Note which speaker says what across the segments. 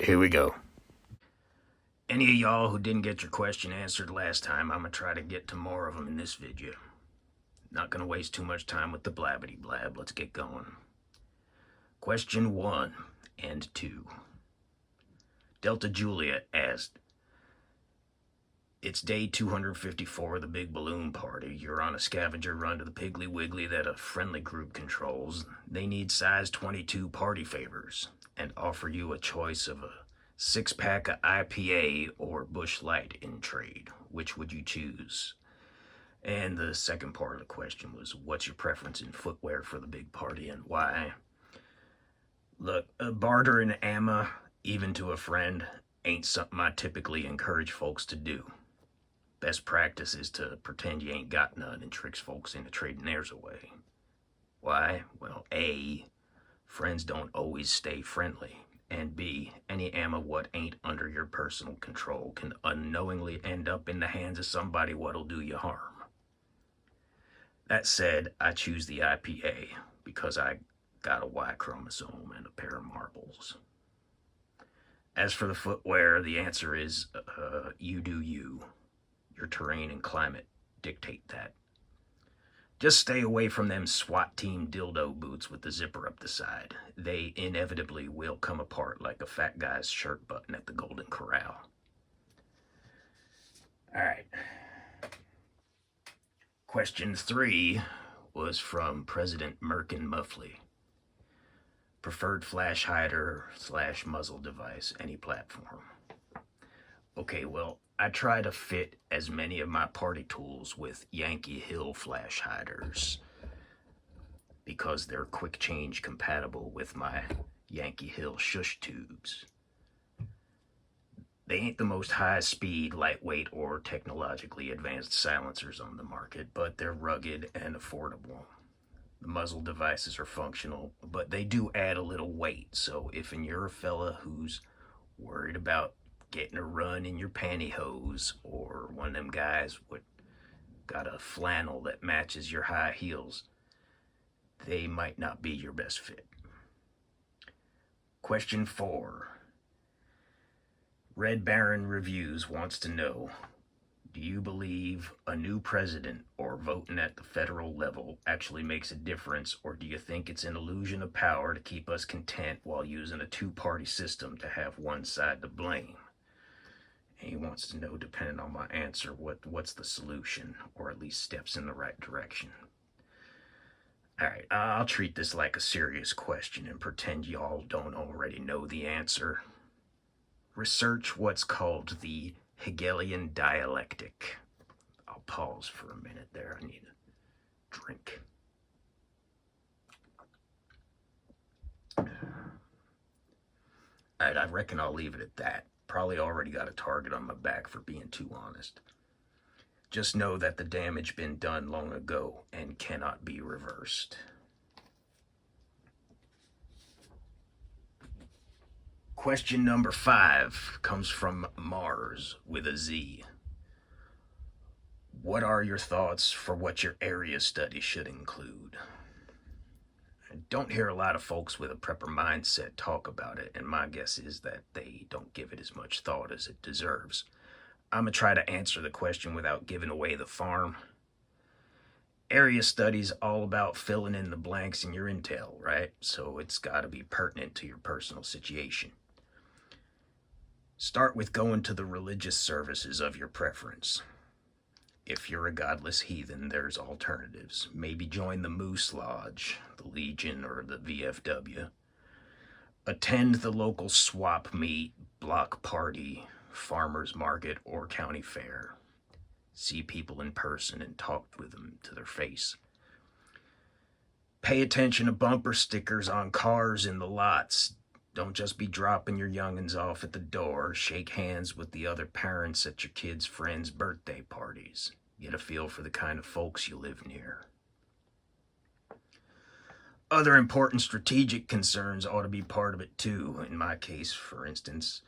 Speaker 1: Alright, here we go.
Speaker 2: Any of y'all who didn't get your question answered last time, I'm gonna try to get to more of them in this video. Not gonna waste too much time with the blabbity blab. Let's get going. Question 1 and 2. Delta Julia asked, it's day 254 of the Big Balloon Party. You're on a scavenger run to the Piggly Wiggly that a friendly group controls. They need size 22 party favors and offer you a choice of a 6-pack of IPA or Busch Light in trade. Which would you choose? And the second part of the question was, what's your preference in footwear for the big party and why? Look, barter and ammo, even to a friend, ain't something I typically encourage folks to do. Best practice is to pretend you ain't got none and tricks folks into trading theirs away. Why? Well, A, friends don't always stay friendly. And B, any ammo what ain't under your personal control can unknowingly end up in the hands of somebody what'll do you harm. That said, I choose the IPA because I got a Y chromosome and a pair of marbles. As for the footwear, the answer is you do you. Your terrain and climate dictate that. Just stay away from them SWAT team dildo boots with the zipper up the side. They inevitably will come apart like a fat guy's shirt button at the Golden Corral. All right. Question 3 was from President Merkin Muffley. Preferred flash hider / muzzle device, any platform. Okay, well, I try to fit as many of my party tools with Yankee Hill flash hiders because they're quick change compatible with my Yankee Hill shush tubes. They ain't the most high speed, lightweight, or technologically advanced silencers on the market, but they're rugged and affordable. The muzzle devices are functional, but they do add a little weight, so if you're a fella who's worried about getting a run in your pantyhose, or one of them guys with got a flannel that matches your high heels, they might not be your best fit. Question 4. Red Baron Reviews wants to know, do you believe a new president or voting at the federal level actually makes a difference, or do you think it's an illusion of power to keep us content while using a two-party system to have one side to blame? And he wants to know, depending on my answer, what's the solution, or at least steps in the right direction. All right, I'll treat this like a serious question and pretend y'all don't already know the answer. Research what's called the Hegelian dialectic. I'll pause for a minute there. I need a drink. All right, I reckon I'll leave it at that. Probably already got a target on my back for being too honest. Just know that the damage been done long ago and cannot be reversed. Question number 5 comes from Mars with a Z. What are your thoughts for what your area study should include? I don't hear a lot of folks with a prepper mindset talk about it, and my guess is that they don't give it as much thought as it deserves. I'm going to try to answer the question without giving away the farm. Area study's all about filling in the blanks in your intel, right? So it's got to be pertinent to your personal situation. Start with going to the religious services of your preference. If you're a godless heathen, there's alternatives. Maybe join the Moose Lodge, the Legion, or the VFW. Attend the local swap meet, block party, farmer's market, or county fair. See people in person and talk with them to their face. Pay attention to bumper stickers on cars in the lots. Don't just be dropping your youngins off at the door. Shake hands with the other parents at your kids' friends' birthday parties. Get a feel for the kind of folks you live near. Other important strategic concerns ought to be part of it too. In my case, for instance,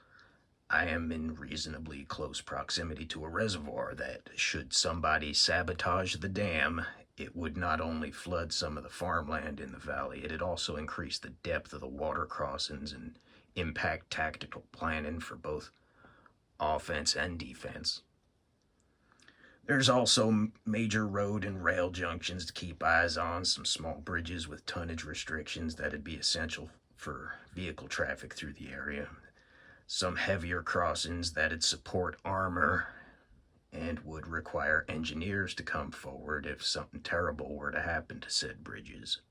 Speaker 2: I am in reasonably close proximity to a reservoir that, should somebody sabotage the dam, it would not only flood some of the farmland in the valley, it'd also increase the depth of the water crossings and impact tactical planning for both offense and defense. There's also major road and rail junctions to keep eyes on, some small bridges with tonnage restrictions that'd be essential for vehicle traffic through the area, some heavier crossings that'd support armor and would require engineers to come forward if something terrible were to happen to said bridges.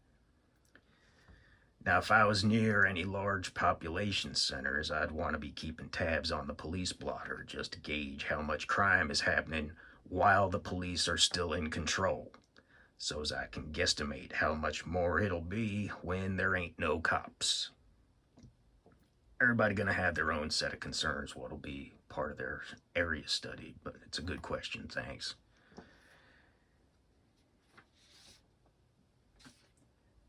Speaker 2: Now, if I was near any large population centers, I'd want to be keeping tabs on the police blotter just to gauge how much crime is happening while the police are still in control, so as I can guesstimate how much more it'll be when there ain't no cops. Everybody gonna have their own set of concerns what'll be part of their area study, but it's a good question, thanks.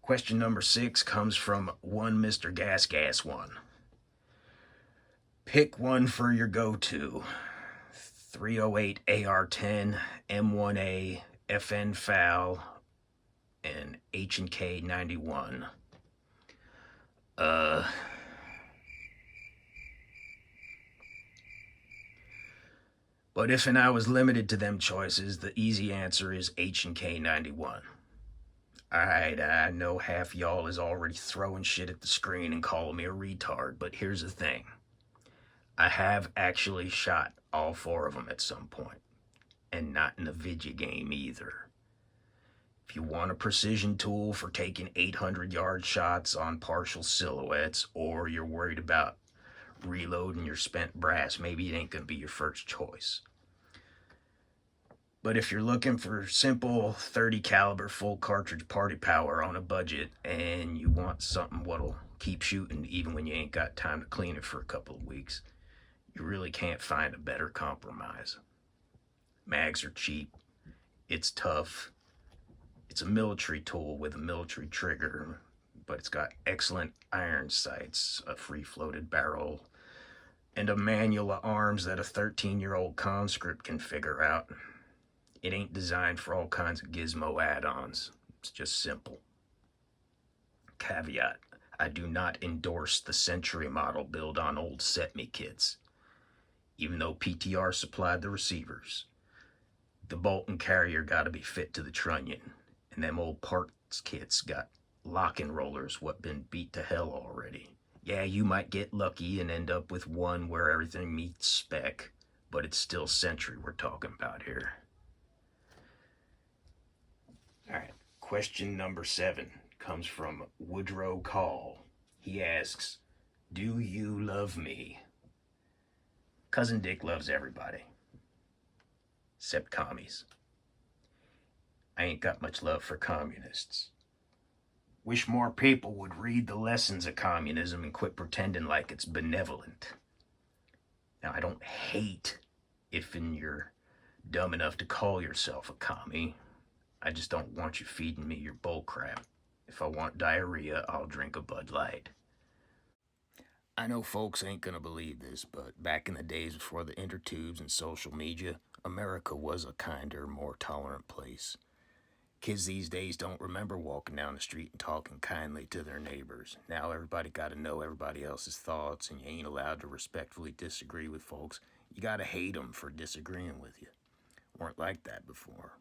Speaker 2: Question number 6 comes from one Mr. Gas 1. Pick one for your go-to. 308 AR-10, M1A, FN FAL, and H&K 91. But if and I was limited to them choices, the easy answer is H&K 91. Alright, I know half y'all is already throwing shit at the screen and calling me a retard, but here's the thing. I have actually shot all 4 of them at some point, and not in a video game either. If you want a precision tool for taking 800-yard shots on partial silhouettes, or you're worried about reloading your spent brass, maybe it ain't gonna be your first choice. But if you're looking for simple 30 caliber full cartridge party power on a budget, and you want something what'll keep shooting even when you ain't got time to clean it for a couple of weeks, you really can't find a better compromise. Mags are cheap, it's tough, it's a military tool with a military trigger, but it's got excellent iron sights, a free-floated barrel, and a manual of arms that a 13-year-old conscript can figure out. It ain't designed for all kinds of gizmo add-ons. It's just simple. Caveat, I do not endorse the Century model built on old set-me kits, even though PTR supplied the receivers. The bolt and carrier gotta be fit to the trunnion, and them old parts kits got locking rollers what been beat to hell already. Yeah, you might get lucky and end up with one where everything meets spec, but it's still Century we're talking about here. Alright, question number 7 comes from Woodrow Call. He asks, do you love me? Cousin Dick loves everybody, except commies. I ain't got much love for communists. Wish more people would read the lessons of communism and quit pretending like it's benevolent. Now, I don't hate if you're dumb enough to call yourself a commie. I just don't want you feeding me your bullcrap. If I want diarrhea, I'll drink a Bud Light. I know folks ain't gonna believe this, but back in the days before the intertubes and social media, America was a kinder, more tolerant place. Kids these days don't remember walking down the street and talking kindly to their neighbors. Now everybody gotta know everybody else's thoughts, and you ain't allowed to respectfully disagree with folks. You gotta hate them for disagreeing with you. Weren't like that before.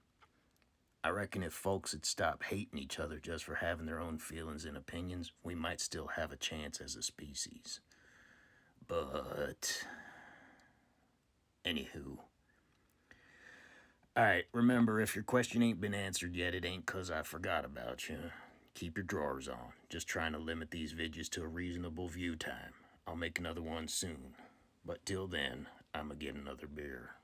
Speaker 2: I reckon if folks had stopped hating each other just for having their own feelings and opinions, we might still have a chance as a species. But anywho. Alright, remember, if your question ain't been answered yet, it ain't 'cause I forgot about you. Keep your drawers on. Just trying to limit these videos to a reasonable view time. I'll make another one soon. But till then, I'ma get another beer.